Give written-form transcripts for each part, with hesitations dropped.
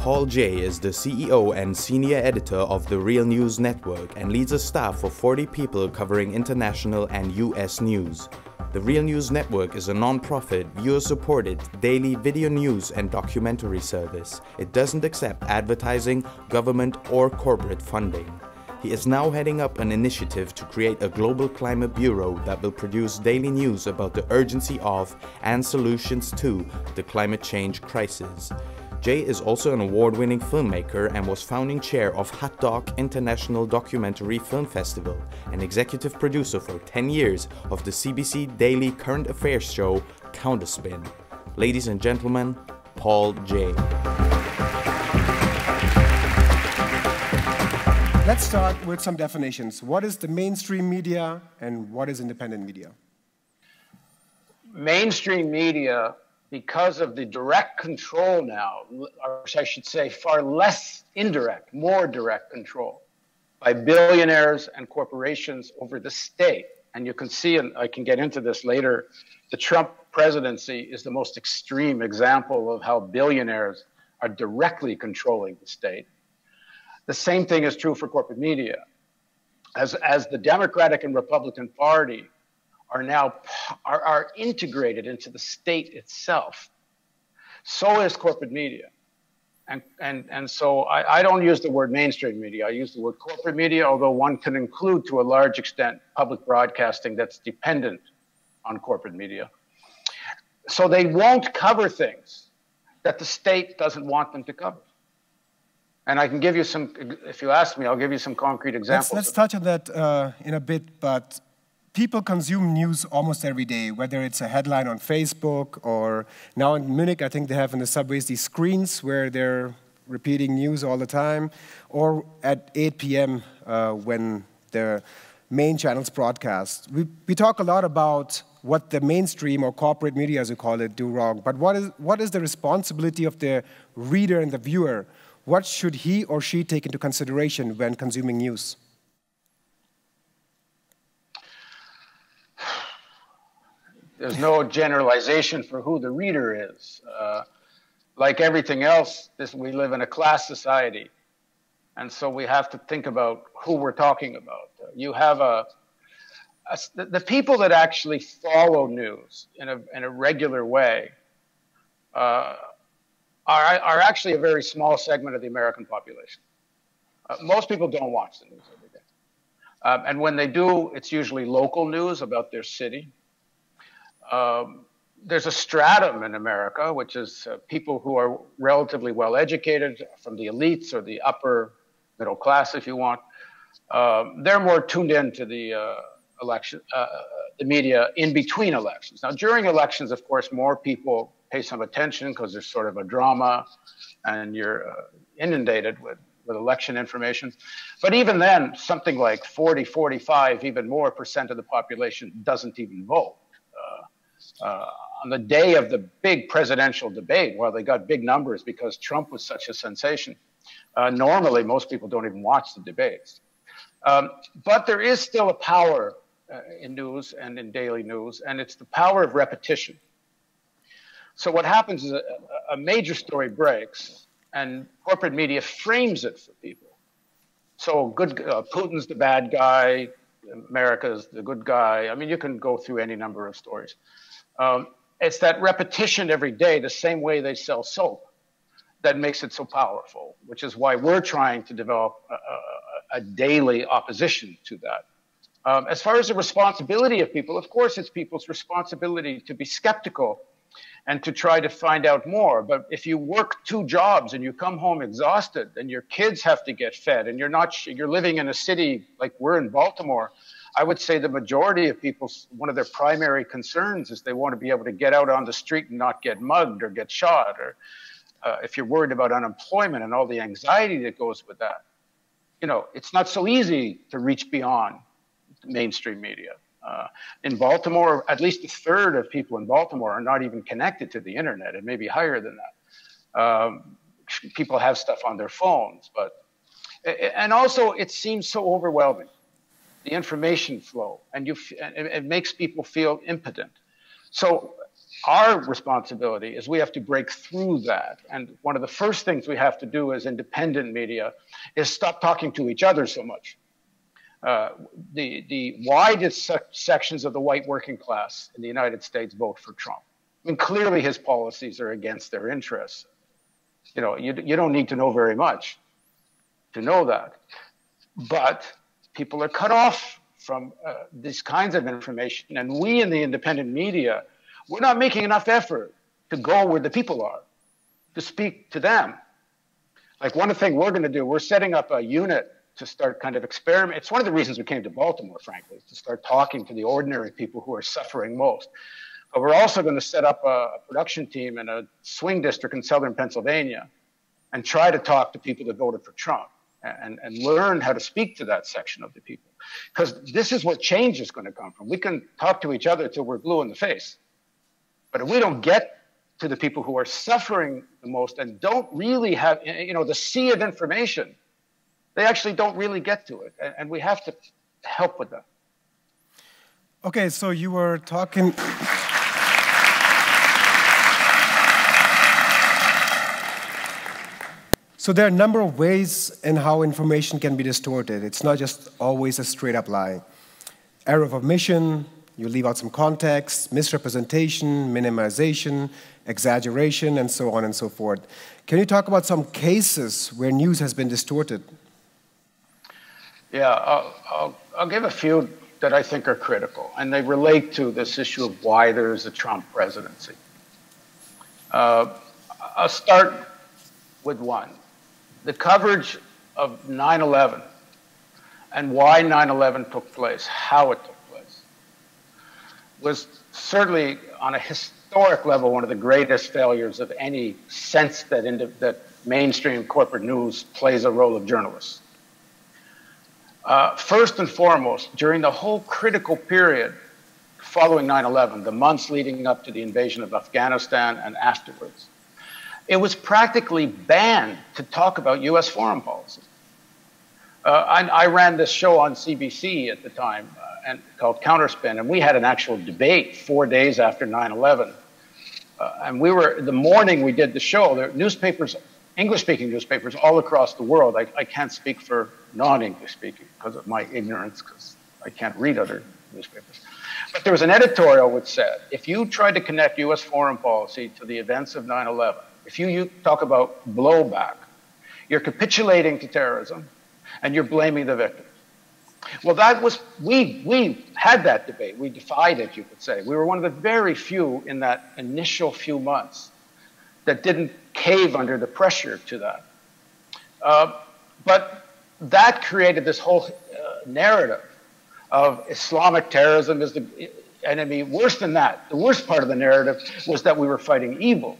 Paul Jay is the CEO and senior editor of the Real News Network and leads a staff of 40 people covering international and US news. The Real News Network is a non-profit, viewer-supported, daily video news and documentary service. It doesn't accept advertising, government, or corporate funding. He is now heading up an initiative to create a global climate bureau that will produce daily news about the urgency of and solutions to the climate change crisis. Jay is also an award-winning filmmaker and was founding chair of Hot Doc International Documentary Film Festival and executive producer for 10 years of the CBC daily current affairs show Counterspin. Ladies and gentlemen, Paul Jay. Let's start with some definitions. What is the mainstream media and what is independent media? Mainstream media, because of the direct control now, or I should say far less indirect, more direct control by billionaires and corporations over the state. And you can see, and I can get into this later, the Trump presidency is the most extreme example of how billionaires are directly controlling the state. The same thing is true for corporate media. As the Democratic and Republican Party are now integrated into the state itself, so is corporate media. And so I don't use the word mainstream media. I use the word corporate media, although one can include to a large extent public broadcasting that's dependent on corporate media. So they won't cover things that the state doesn't want them to cover. And I can give you some, if you ask me, I'll give you some concrete examples. Let's touch on that in a bit, but people consume news almost every day, whether it's a headline on Facebook or now in Munich, I think they have in the subways these screens where they're repeating news all the time, or at 8 p.m. When the main channels broadcast. We talk a lot about what the mainstream or corporate media, as we call it, do wrong, but what is the responsibility of the reader and the viewer? What should he or she take into consideration when consuming news? There's no generalization for who the reader is. Like everything else, we live in a class society. And so we have to think about who we're talking about. You have the people that actually follow news in a regular way are actually a very small segment of the American population. Most people don't watch the news every day. And when they do, it's usually local news about their city. There's a stratum in America, which is people who are relatively well educated, from the elites or the upper middle class, if you want. They're more tuned in to the the media in between elections. Now, during elections, of course, more people pay some attention because there's sort of a drama and you're inundated with election information. But even then, something like 40, 45, even more % of the population doesn't even vote. On the day of the big presidential debate, while they got big numbers because Trump was such a sensation, normally most people don't even watch the debates. But there is still a power in news and in daily news, and it's the power of repetition. So what happens is a major story breaks, and corporate media frames it for people. So Putin's the bad guy, America's the good guy. I mean, you can go through any number of stories. It's that repetition every day, the same way they sell soap, that makes it so powerful, which is why we're trying to develop a daily opposition to that. As far as the responsibility of people, of course, it's people's responsibility to be skeptical and to try to find out more. But if you work 2 jobs and you come home exhausted and your kids have to get fed and you're living in a city like we're in Baltimore, I would say the majority of people, one of their primary concerns is they want to be able to get out on the street and not get mugged or get shot, or if you're worried about unemployment and all the anxiety that goes with that. You know, it's not so easy to reach beyond mainstream media. In Baltimore, at least 1/3 of people in Baltimore are not even connected to the internet, and maybe higher than that. People have stuff on their phones, and also it seems so overwhelming, the information flow, and it makes people feel impotent. So our responsibility is we have to break through that. And one of the first things we have to do as independent media is stop talking to each other so much. The widest sections of the white working class in the United States vote for Trump. I mean, clearly his policies are against their interests. You know, you don't need to know very much to know that. But people are cut off from these kinds of information. And we in the independent media, we're not making enough effort to go where the people are, to speak to them. Like one of the things we're going to do, we're setting up a unit to start kind of experiment. It's one of the reasons we came to Baltimore, frankly, to start talking to the ordinary people who are suffering most. But we're also going to set up a production team in a swing district in southern Pennsylvania and try to talk to people that voted for Trump and learn how to speak to that section of the people. Because this is what change is going to come from. We can talk to each other till we're blue in the face. But if we don't get to the people who are suffering the most and don't really have, you know, the sea of information, they actually don't really get to it. And we have to help with that. Okay, so you were talking... So there are a number of ways in how information can be distorted. It's not just always a straight up lie. Error of omission, you leave out some context, misrepresentation, minimization, exaggeration, and so on and so forth. Can you talk about some cases where news has been distorted? Yeah, I'll give a few that I think are critical, and they relate to this issue of why there's a Trump presidency. I'll start with one. The coverage of 9/11 and why 9/11 took place, how it took place, was certainly on a historic level one of the greatest failures of any sense that mainstream corporate news plays a role of journalists. First and foremost, during the whole critical period following 9/11, the months leading up to the invasion of Afghanistan and afterwards, it was practically banned to talk about U.S. foreign policy. I ran this show on CBC at the time called Counterspin, and we had an actual debate 4 days after 9/11. And the morning we did the show, there were newspapers, English-speaking newspapers all across the world. I can't speak for non-English speaking because of my ignorance, because I can't read other newspapers. But there was an editorial which said, if you try to connect U.S. foreign policy to the events of 9/11, if you talk about blowback, you're capitulating to terrorism and you're blaming the victims. Well, that was, we had that debate. We defied it, you could say. We were one of the very few in that initial few months that didn't cave under the pressure to that. But that created this whole narrative of Islamic terrorism as the enemy. Worse than that, the worst part of the narrative was that we were fighting evil.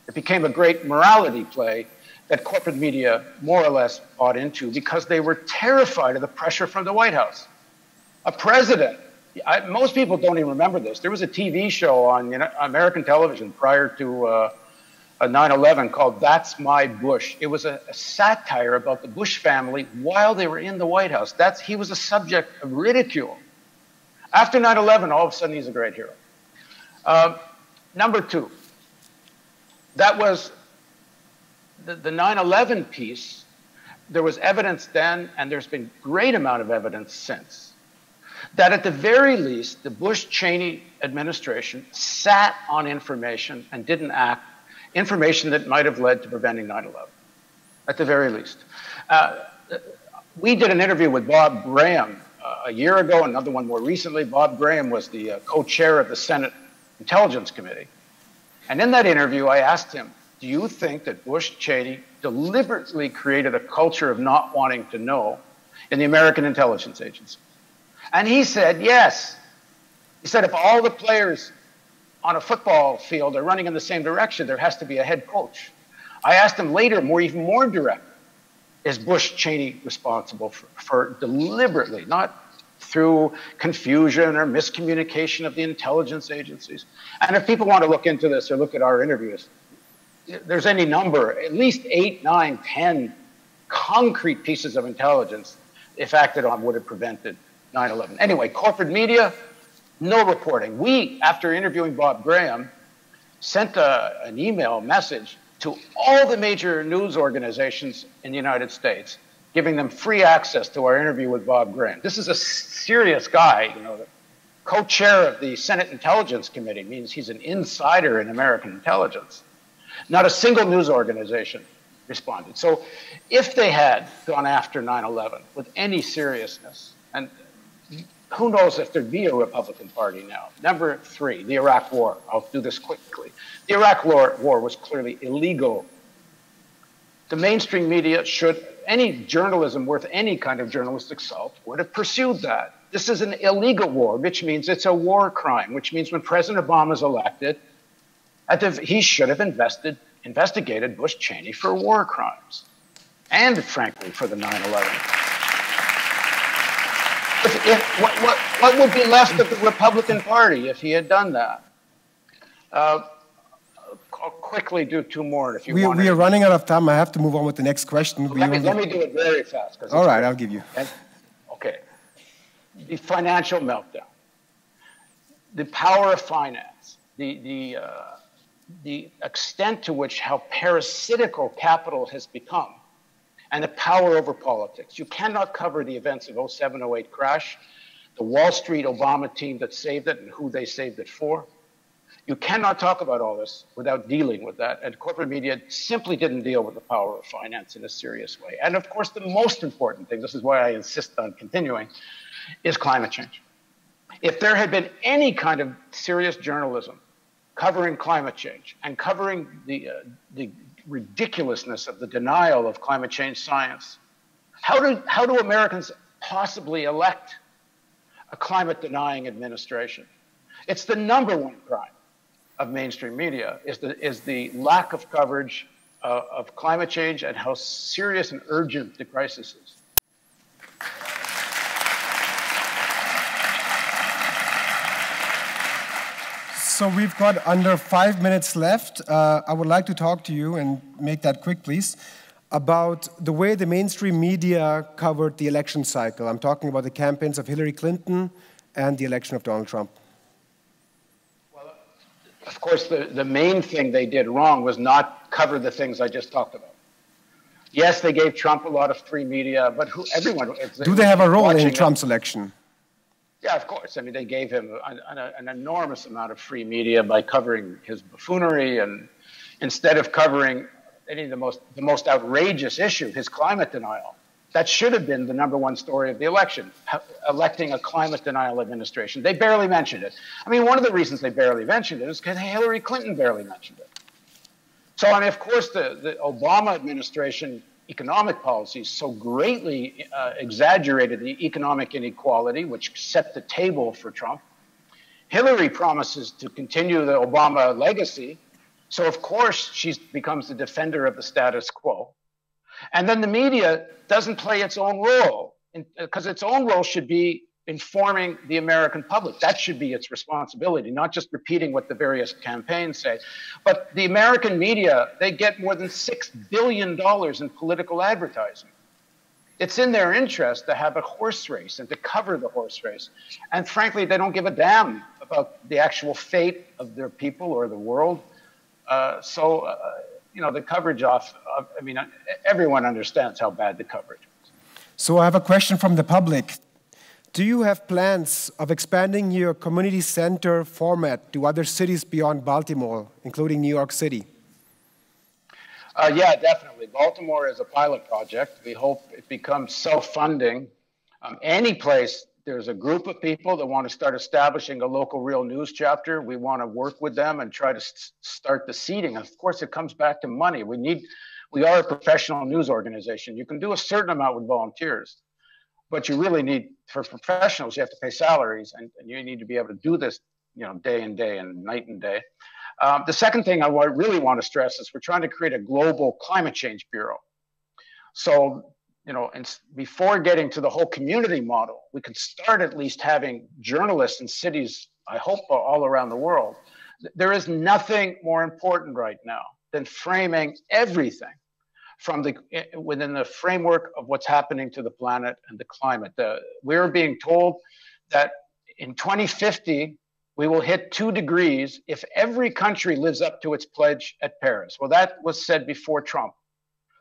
It became a great morality play that corporate media more or less bought into because they were terrified of the pressure from the White House. A president, most people don't even remember this. There was a TV show on American television prior to 9/11 called That's My Bush. It was a satire about the Bush family while they were in the White House. He was a subject of ridicule. After 9/11, all of a sudden he's a great hero. Number two, that was the 9/11 piece. There was evidence then, and there's been great amount of evidence since, that at the very least, the Bush-Cheney administration sat on information and didn't act, information that might have led to preventing 9/11, at the very least. We did an interview with Bob Graham a year ago, another one more recently. Bob Graham was the co-chair of the Senate Intelligence Committee. And in that interview, I asked him, do you think that Bush-Cheney deliberately created a culture of not wanting to know in the American intelligence agency? And he said, yes. He said, if all the players on a football field are running in the same direction, there has to be a head coach. I asked him later, even more direct, is Bush-Cheney responsible for deliberately, not through confusion or miscommunication of the intelligence agencies? And if people want to look into this or look at our interviews, there's any number, at least 8, 9, 10 concrete pieces of intelligence, if acted on, would have prevented 9/11. Anyway, corporate media, no reporting. We, after interviewing Bob Graham, sent an email message to all the major news organizations in the United States, giving them free access to our interview with Bob Grant. This is a serious guy, you know, the co-chair of the Senate Intelligence Committee, means he's an insider in American intelligence. Not a single news organization responded. So if they had gone after 9/11 with any seriousness, and who knows if there'd be a Republican Party now. Number 3, the Iraq War. I'll do this quickly. The Iraq War was clearly illegal. The mainstream media should, any journalism worth any kind of journalistic salt would have pursued that. This is an illegal war, which means it's a war crime, which means when President Obama is elected, he should have investigated Bush Cheney for war crimes and, frankly, for the 9/11. What would be left of the Republican Party if he had done that? I'll quickly do 2 more if you want. We are running out of time. I have to move on with the next question. Let me do it very fast. All right, I'll give you. Okay. The financial meltdown, the power of finance, the extent to which how parasitical capital has become, and the power over politics. You cannot cover the events of 07-08 crash, the Wall Street Obama team that saved it and who they saved it for. You cannot talk about all this without dealing with that. And corporate media simply didn't deal with the power of finance in a serious way. And of course, the most important thing, this is why I insist on continuing, is climate change. If there had been any kind of serious journalism covering climate change and covering the ridiculousness of the denial of climate change science, how do Americans possibly elect a climate-denying administration? It's the #1 crime of mainstream media, is the lack of coverage of climate change and how serious and urgent the crisis is. So we've got under 5 minutes left. I would like to talk to you, and make that quick, please, about the way the mainstream media covered the election cycle. I'm talking about the campaigns of Hillary Clinton and the election of Donald Trump. Well, of course, the main thing they did wrong was not cover the things I just talked about. Yes, they gave Trump a lot of free media, but everyone... Do they have a role in Trump's election? Yeah, of course. I mean, they gave him an enormous amount of free media by covering his buffoonery, and instead of covering any of the most outrageous issue, his climate denial. That should have been the #1 story of the election, electing a climate denial administration. They barely mentioned it. I mean, one of the reasons they barely mentioned it is because Hillary Clinton barely mentioned it. So, I mean, of course, the Obama administration economic policies so greatly exaggerated the economic inequality, which set the table for Trump. Hillary promises to continue the Obama legacy, so of course she becomes the defender of the status quo. And then the media doesn't play its own role, because its own role should be informing the American public. That should be its responsibility, not just repeating what the various campaigns say. But the American media, they get more than $6 billion in political advertising. It's in their interest to have a horse race and to cover the horse race. And frankly, they don't give a damn about the actual fate of their people or the world. You know, the coverage I mean, everyone understands how bad the coverage is. So I have a question from the public. Do you have plans of expanding your community center format to other cities beyond Baltimore, including New York City? Yeah, definitely. Baltimore is a pilot project. We hope it becomes self-funding. Any place there's a group of people that want to start establishing a local real news chapter, we want to work with them and try to start the seeding. And of course, it comes back to money. We are a professional news organization. You can do a certain amount with volunteers, but you really need, for professionals, you have to pay salaries, and you need to be able to do this, you know, day and day and night and day. The second thing I really want to stress is we're trying to create a global climate change bureau. So, you know, and before getting to the whole community model, we could start at least having journalists in cities, I hope, all around the world. There is nothing more important right now than framing everything from within the framework of what's happening to the planet and the climate. We're being told that in 2050, We will hit 2 degrees if every country lives up to its pledge at Paris. Well, that was said before Trump.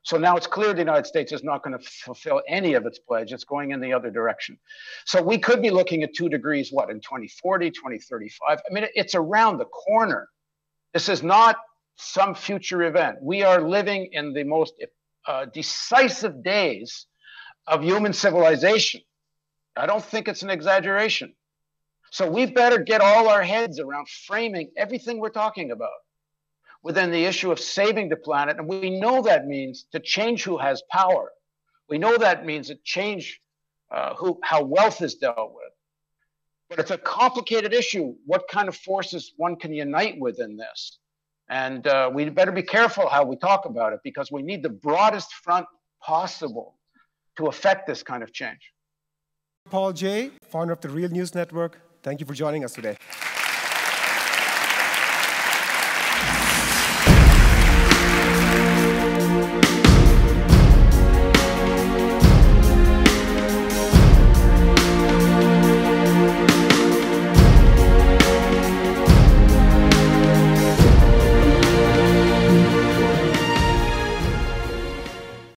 So now it's clear the United States is not going to fulfill any of its pledge. It's going in the other direction. So we could be looking at 2 degrees, what, in 2040, 2035? I mean, it's around the corner. This is not some future event. We are living in the most decisive days of human civilization. I don't think it's an exaggeration. So we better get all our heads around framing everything we're talking about within the issue of saving the planet. And we know that means to change who has power. We know that means to change how wealth is dealt with. But it's a complicated issue, what kind of forces one can unite within this. And we better be careful how we talk about it, because we need the broadest front possible to affect this kind of change. Paul Jay, founder of the Real News Network, thank you for joining us today.